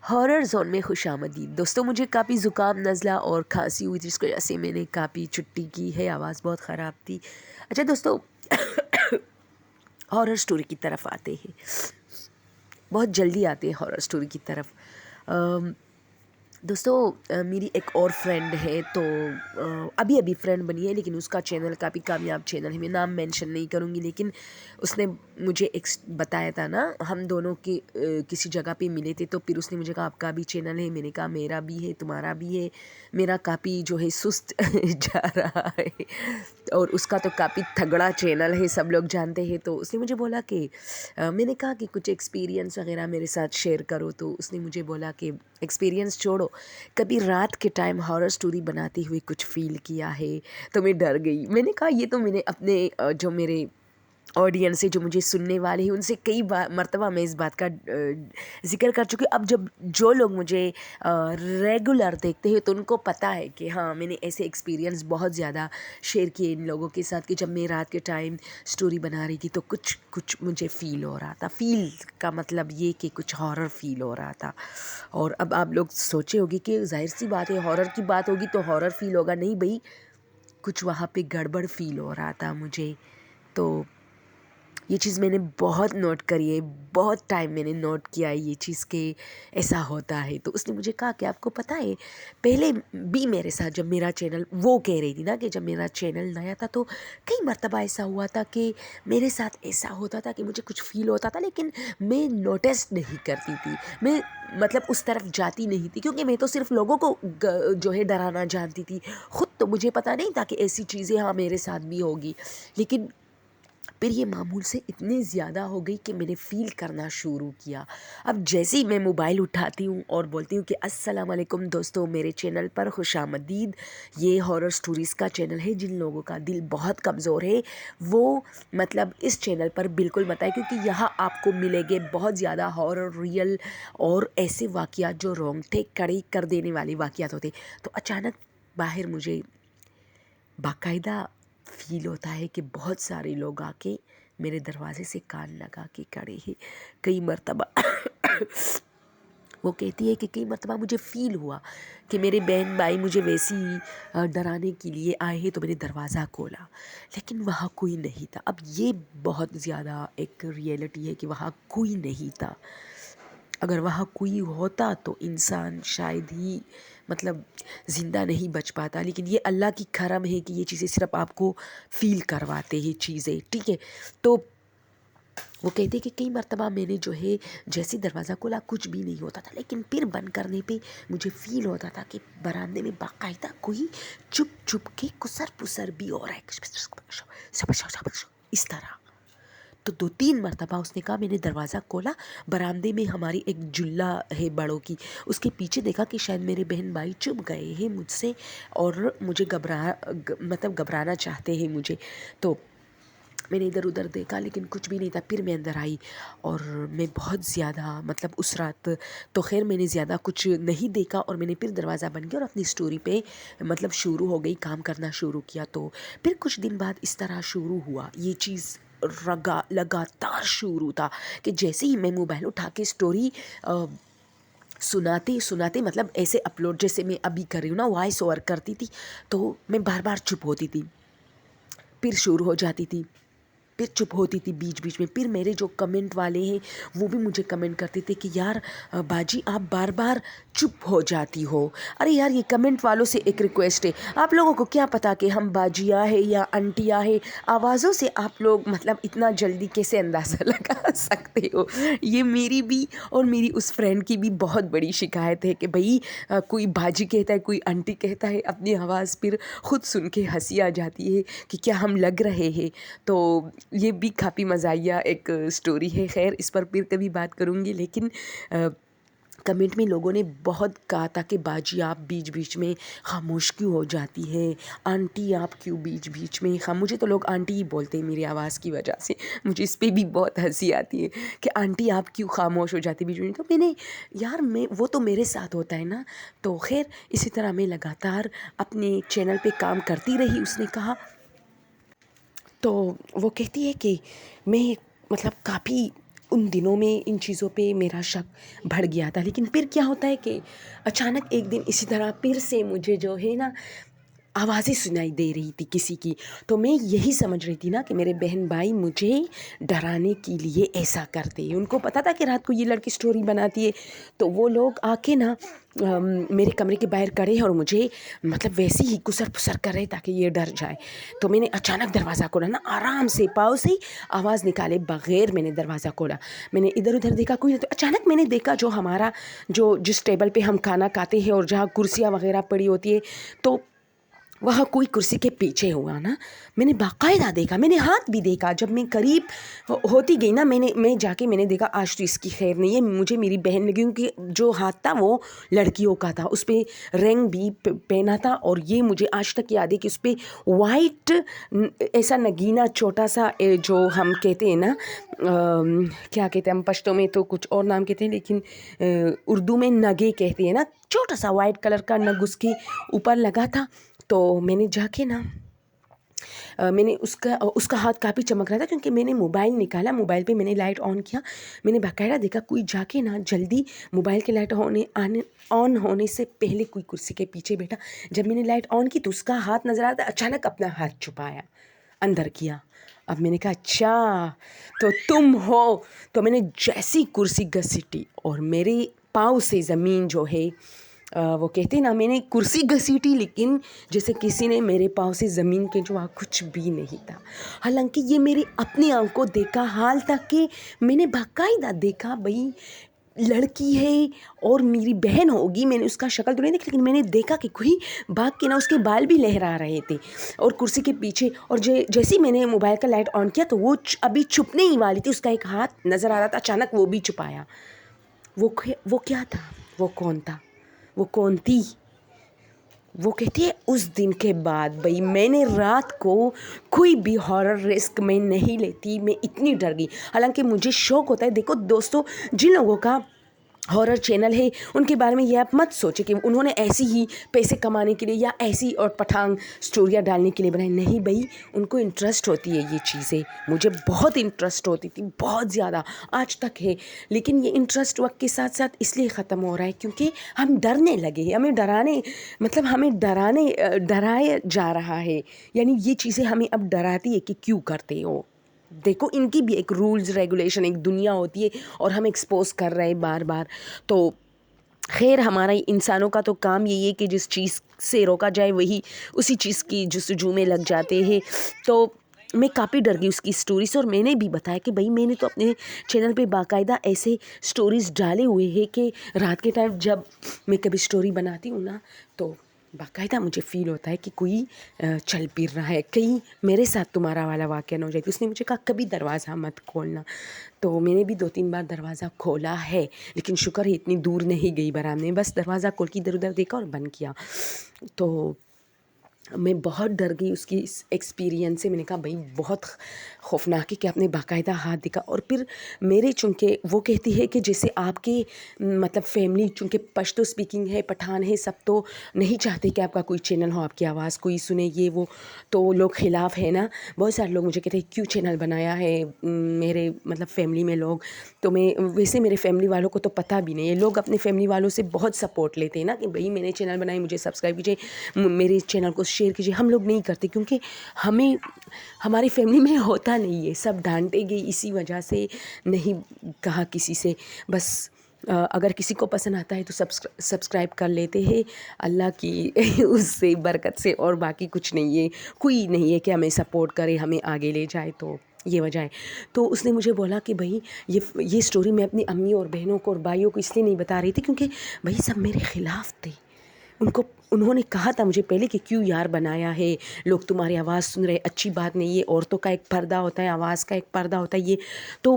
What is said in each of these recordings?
Horror zone میں خوش آمدید دوستوں. مجھے کافی زکام نزلہ اور کھانسی ہوئی تھی جس کی وجہ سے میں نے کافی چھٹی کی ہے. آواز بہت خراب تھی. اچھا دوستوں ہارر سٹوری کی طرف آتے ہیں. بہت جلدی آتے ہیں ہارر سٹوری کی طرف. دوستوں میری ایک اور فرینڈ ہے تو ابھی فرینڈ بنی ہے لیکن اس کا چینل کافی کامیاب چینل ہے. میں نام مینشن نہیں کروں گی لیکن اس نے مجھے ایک بتایا تھا نا, ہم دونوں کے کسی جگہ پہ ملے تھے تو پھر اس نے مجھے کہا آپ کا بھی چینل ہے. میں نے کہا میرا بھی ہے, تمہارا بھی ہے. میرا کافی جو ہے سست جا رہا ہے اور اس کا تو کافی تگڑا چینل ہے, سب لوگ جانتے ہیں. تو اس نے مجھے بولا کہ میں نے کہا کہ کچھ ایکسپیرینس وغیرہ میرے ساتھ شیئر کرو. تو اس نے مجھے بولا کہ ایکسپیرینس چھوڑو, کبھی رات کے ٹائم ہارر سٹوری بناتے ہوئے کچھ فیل کیا ہے؟ تو میں ڈر گئی. میں نے کہا یہ تو میں نے اپنے جو میرے آڈینس ہے, جو مجھے سننے والے ہیں, ان سے کئی مرتبہ میں اس بات کا ذکر کر چکی. اب جب جو لوگ مجھے ریگولر دیکھتے ہیں تو ان کو پتہ ہے کہ ہاں میں نے ایسے ایکسپیرینس بہت زیادہ شیئر کیے ان لوگوں کے ساتھ کہ جب میں رات کے ٹائم سٹوری بنا رہی تھی تو کچھ مجھے فیل ہو رہا تھا. فیل کا مطلب یہ کہ کچھ ہارر فیل ہو رہا تھا. اور اب آپ لوگ سوچے ہوگی کہ ظاہر سی بات ہے ہارر کی بات ہوگی تو ہارر فیل ہوگا. نہیں بھئی, کچھ وہاں پہ گڑبڑ فیل ہو رہا تھا مجھے. تو یہ چیز میں نے بہت نوٹ کری ہے, بہت ٹائم میں نے نوٹ کیا ہے یہ چیز کہ ایسا ہوتا ہے. تو اس نے مجھے کہا کہ آپ کو پتہ ہے پہلے بھی میرے ساتھ جب میرا چینل, وہ کہہ رہی تھی نا کہ جب میرا چینل نیا تھا تو کئی مرتبہ ایسا ہوا تھا کہ میرے ساتھ ایسا ہوتا تھا کہ مجھے کچھ فیل ہوتا تھا لیکن میں نوٹس نہیں کرتی تھی. میں مطلب اس طرف جاتی نہیں تھی کیونکہ میں تو صرف لوگوں کو جو ہے ڈرانا جانتی تھی. خود تو مجھے پتہ نہیں تھا کہ ایسی چیزیں ہاں میرے ساتھ بھی ہوگی. لیکن پھر یہ معمول سے اتنی زیادہ ہو گئی کہ میں نے فیل کرنا شروع کیا. اب جیسے ہی میں موبائل اٹھاتی ہوں اور بولتی ہوں کہ السلام علیکم دوستوں, میرے چینل پر خوش آمدید. یہ ہارر سٹوریز کا چینل ہے. جن لوگوں کا دل بہت کمزور ہے وہ مطلب اس چینل پر بالکل مت آئے, کیونکہ یہاں آپ کو ملے گے بہت زیادہ ہارر, ریئل اور ایسے واقعات جو رونگٹے کھڑے کر دینے والے واقعات ہوتے. تو اچانک باہر مجھے باقاعدہ فیل ہوتا ہے کہ بہت سارے لوگ آ کے میرے دروازے سے کان لگا کے کھڑے ہیں. کئی مرتبہ وہ کہتی ہے کہ کئی مرتبہ مجھے فیل ہوا کہ میرے بہن بھائی مجھے ویسی ڈرانے کے لیے آئے ہیں تو میں نے دروازہ کھولا لیکن وہاں کوئی نہیں تھا. اب یہ بہت زیادہ ایک ریئلٹی ہے کہ وہاں کوئی نہیں تھا. اگر وہاں کوئی ہوتا تو انسان شاید ہی مطلب زندہ نہیں بچ پاتا. لیکن یہ اللہ کی کرم ہے کہ یہ چیزیں صرف آپ کو فیل کرواتے ہیں چیزیں, ٹھیک ہے. تو وہ کہتے کہ کئی مرتبہ میں نے جو ہے جیسے دروازہ کھولا کچھ بھی نہیں ہوتا تھا, لیکن پھر بند کرنے پہ مجھے فیل ہوتا تھا کہ برآمدے میں باقاعدہ کوئی چپ کے کسر پسر بھی ہو رہا ہے اس طرح. تو 2-3 مرتبہ اس نے کہا میں نے دروازہ کھولا, برآمدے میں ہماری ایک جھولا ہے بڑوں کی, اس کے پیچھے دیکھا کہ شاید میرے بہن بھائی چپ گئے ہیں مجھ سے اور مجھے گھبرانا چاہتے ہیں مجھے. تو میں نے ادھر ادھر دیکھا لیکن کچھ بھی نہیں تھا. پھر میں اندر آئی اور میں بہت زیادہ مطلب اس رات تو خیر میں نے زیادہ کچھ نہیں دیکھا اور میں نے پھر دروازہ بند کیا اور اپنی سٹوری پہ مطلب شروع ہو گئی, کام کرنا شروع کیا. تو پھر کچھ دن بعد اس طرح شروع ہوا, یہ چیز لگاتار شروع تھا کہ جیسے ہی میں موبائل اٹھا کے سٹوری سناتے مطلب ایسے اپلوڈ جیسے میں ابھی کر رہی ہوں نا, وائس اوور کرتی تھی تو میں بار بار چپ ہوتی تھی, پھر شروع ہو جاتی تھی, پھر چپ ہوتی تھی بیچ میں. پھر میرے جو کمنٹ والے ہیں وہ بھی مجھے کمنٹ کرتے تھے کہ یار باجی آپ بار بار چپ ہو جاتی ہو. ارے یار یہ کمنٹ والوں سے ایک ریکویسٹ ہے, آپ لوگوں کو کیا پتا کہ ہم باجیاں ہیں یا انٹیاں ہیں, آوازوں سے آپ لوگ مطلب اتنا جلدی کیسے اندازہ لگا سکتے ہو. یہ میری بھی اور میری اس فرینڈ کی بھی بہت بڑی شکایت ہے کہ بھئی کوئی باجی کہتا ہے کوئی انٹی کہتا ہے, اپنی آواز پھر خود سن کے ہنسی آ جاتی ہے کہ کیا ہم لگ رہے ہیں. تو یہ بھی کافی مزاحیہ ایک سٹوری ہے. خیر اس پر پھر کبھی بات کروں گی. لیکن کمنٹ میں لوگوں نے بہت کہا تھا کہ باجی آپ بیچ میں خاموش کیوں ہو جاتی ہے, آنٹی آپ کیوں بیچ میں مجھے تو لوگ آنٹی ہی بولتے ہیں میری آواز کی وجہ سے. مجھے اس پہ بھی بہت ہنسی آتی ہے کہ آنٹی آپ کیوں خاموش ہو جاتی بیچ میں. تو میں نے یار وہ تو میرے ساتھ ہوتا ہے نا. تو خیر اسی طرح میں لگاتار اپنے چینل پہ کام کرتی رہی. اس نے کہا تو وہ کہتی ہے کہ میں مطلب کافی ان دنوں میں ان چیزوں پہ میرا شک بڑھ گیا تھا. لیکن پھر کیا ہوتا ہے کہ اچانک ایک دن اسی طرح پھر سے مجھے جو ہے نا آوازیں سنائی دے رہی تھی کسی کی. تو میں یہی سمجھ رہی تھی نا کہ میرے بہن بھائی مجھے ڈرانے کے لیے ایسا کرتے ہیں. ان کو پتہ تھا کہ رات کو یہ لڑکی سٹوری بناتی ہے, تو وہ لوگ آ کے نا میرے کمرے کے باہر کھڑے ہیں اور مجھے مطلب ویسے ہی کسر پسر کر رہے تاکہ یہ ڈر جائے. تو میں نے اچانک دروازہ کھولا نا, آرام سے پاؤں سے آواز نکالے بغیر میں نے دروازہ کھولا. میں نے ادھر ادھر دیکھا کوئی نہیں, تو اچانک میں نے دیکھا جو ہمارا جس ٹیبل پہ ہم کھانا کھاتے ہیں اور جہاں کرسیاں وغیرہ پڑی ہوتی ہے, تو وہاں کوئی کرسی کے پیچھے ہوا نا. میں نے باقاعدہ دیکھا, میں نے ہاتھ بھی دیکھا. جب میں قریب ہوتی گئی نا, میں جا کے میں نے دیکھا آج تو اس کی خیر نہیں ہے. مجھے میری بہن نے, کیونکہ جو ہاتھ تھا وہ لڑکیوں کا تھا, اس پہ رنگ بھی پہنا تھا, اور یہ مجھے آج تک یاد ہے کہ اس پہ وائٹ ایسا نگینہ چھوٹا سا جو ہم کہتے ہیں نا, کیا کہتے ہیں ہم پشتو میں تو کچھ اور نام کہتے ہیں, لیکن اردو میں نگے کہتے ہیں نا, چھوٹا سا وائٹ کلر کا نگ اس کے اوپر لگا تھا. تو میں نے جا کے نا میں نے اس کا ہاتھ کافی چمک رہا تھا, کیونکہ میں نے موبائل نکالا, موبائل پہ میں نے لائٹ آن کیا. میں نے باقاعدہ دیکھا کوئی جا کے نا جلدی موبائل کے لائٹ آن ہونے سے پہلے کوئی کرسی کے پیچھے بیٹھا. جب میں نے لائٹ آن کی تو اس کا ہاتھ نظر آتا, اچانک اپنا ہاتھ چھپایا, اندر کیا. اب میں نے کہا اچھا تو تم ہو. تو میں نے جیسی کرسی گھسیٹی اور میرے پاؤں سے زمین جو ہے وہ کہتے ہیں نا, میں نے کرسی گھسیٹی لیکن جیسے کسی نے میرے پاؤں سے زمین کے جو کچھ بھی نہیں تھا. حالانکہ یہ میری اپنی آنکھوں دیکھا حال تھا کہ میں نے باقاعدہ دیکھا بھئی لڑکی ہے اور میری بہن ہوگی. میں نے اس کا شکل تو نہیں دیکھی, لیکن میں نے دیکھا کہ کوئی بھاگ کے نا اس کے بال بھی لہرا رہے تھے اور کرسی کے پیچھے. اور جیسے ہی میں نے موبائل کا لائٹ آن کیا تو وہ ابھی چھپنے ہی والی تھی, اس کا ایک ہاتھ نظر آ رہا تھا, اچانک وہ بھی چھپایا. وہ کیا تھا, وہ کون تھا, وہ کون تھی؟ وہ کہتی ہے اس دن کے بعد بھئی میں نے رات کو کوئی بھی ہارر رسک میں نہیں لیتی. میں اتنی ڈر گئی. حالانکہ مجھے شوق ہوتا ہے, دیکھو دوستو, جن لوگوں کا ہارر چینل ہے ان کے بارے میں یہ آپ مت سوچیں کہ انہوں نے ایسی ہی پیسے کمانے کے لیے یا ایسی اور پٹھان سٹوریاں ڈالنے کے لیے بنائی. نہیں بھئی, ان کو انٹرسٹ ہوتی ہے یہ چیزیں. مجھے بہت انٹرسٹ ہوتی تھی, بہت زیادہ, آج تک ہے. لیکن یہ انٹرسٹ وقت کے ساتھ ساتھ اس لیے ختم ہو رہا ہے کیونکہ ہم ڈرنے لگے ہیں. ہمیں ڈرایا جا رہا ہے. یعنی یہ چیزیں ہمیں اب ڈراتی ہے کہ کیوں کرتے ہو. دیکھو ان کی بھی ایک رولز ریگولیشن, ایک دنیا ہوتی ہے, اور ہم ایکسپوز کر رہے ہیں بار بار. تو خیر ہمارا انسانوں کا تو کام یہی ہے کہ جس چیز سے روکا جائے وہی اسی چیز کی جستجو میں لگ جاتے ہیں. تو میں کافی ڈر گئی اس کی سٹوری سے, اور میں نے بھی بتایا کہ بھئی میں نے تو اپنے چینل پہ باقاعدہ ایسے سٹوریز ڈالے ہوئے ہیں کہ رات کے ٹائم جب میں کبھی سٹوری بناتی ہوں نا تو باقاعدہ مجھے فیل ہوتا ہے کہ کوئی چل پھر رہا ہے, کہیں میرے ساتھ تمہارا والا واقعہ نہ ہو جائے. اس نے مجھے کہا کبھی دروازہ مت کھولنا. تو میں نے بھی 2-3 بار دروازہ کھولا ہے, لیکن شکر ہے اتنی دور نہیں گئی برامنے, بس دروازہ کھول کے ادھر ادھر دیکھا اور بند کیا. تو میں بہت ڈر گئی اس کی اس ایکسپیرینس سے. میں نے کہا بھئی بہت خوفناک ہے کہ آپ نے باقاعدہ ہاتھ دکھا. اور پھر میرے چونکہ وہ کہتی ہے کہ جیسے آپ کے مطلب فیملی چونکہ پشتو سپیکنگ ہے, پٹھان ہے, سب تو نہیں چاہتے کہ آپ کا کوئی چینل ہو, آپ کی آواز کوئی سنے, یہ وہ. تو لوگ خلاف ہے نا, بہت سارے لوگ مجھے کہتے ہیں کیوں چینل بنایا ہے, میرے مطلب فیملی میں لوگ. تو میں ویسے میرے فیملی والوں کو تو پتہ بھی نہیں ہے, لوگ اپنے فیملی والوں سے بہت سپورٹ لیتے ہیں نا کہ بھئی میں نے چینل بنائی, مجھے سبسکرائب کیجیے, میرے چینل کو شیئر کیجیے. ہم لوگ نہیں کرتے کیونکہ ہماری فیملی میں ہوتا نہیں ہے, سب ڈانٹے گئے اسی وجہ سے نہیں کہا کسی سے. بس اگر کسی کو پسند آتا ہے تو سبسکرائب کر لیتے ہیں, اللہ کی اس سے برکت سے, اور باقی کچھ نہیں ہے. کوئی نہیں ہے کہ ہمیں سپورٹ کرے, ہمیں آگے لے جائے, تو یہ وجہ ہے. تو اس نے مجھے بولا کہ بھئی یہ سٹوری میں اپنی امی اور بہنوں کو اور بھائیوں کو اس لیے نہیں بتا رہی تھی کیونکہ بھئی سب میرے خلاف تھے. انہوں نے کہا تھا مجھے پہلے کہ کیوں یار بنایا ہے, لوگ تمہاری آواز سن رہے, اچھی بات نہیں ہے, عورتوں کا ایک پردہ ہوتا ہے, آواز کا ایک پردہ ہوتا ہے. یہ تو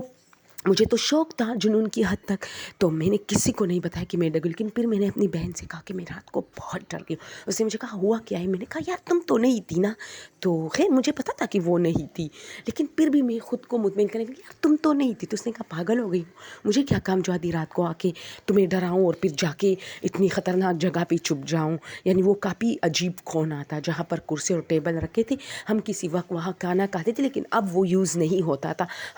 مجھے تو شوق تھا جنون کی حد تک, تو میں نے کسی کو نہیں بتایا کہ میں ڈر گئی. لیکن پھر میں نے اپنی بہن سے کہا کہ میں رات کو بہت ڈر گئی. اس نے مجھے کہا ہوا کیا ہے. میں نے کہا یار تم تو نہیں تھی نا. تو خیر مجھے پتا تھا کہ وہ نہیں تھی, لیکن پھر بھی میں خود کو مطمئن کرنے لگی یار تم تو نہیں تھی. تو اس نے کہا پاگل ہو گئی, مجھے کیا کام جو آدھی رات کو آ کے تمہیں ڈراؤں اور پھر جا کے اتنی خطرناک جگہ پہ چھپ جاؤں. یعنی وہ کافی عجیب کونا تھا جہاں پر کرسی اور ٹیبل رکھے تھے. ہم کسی وقت وہاں کھانا کھاتے تھے, لیکن اب وہ یوز نہیں ہوتا تھا.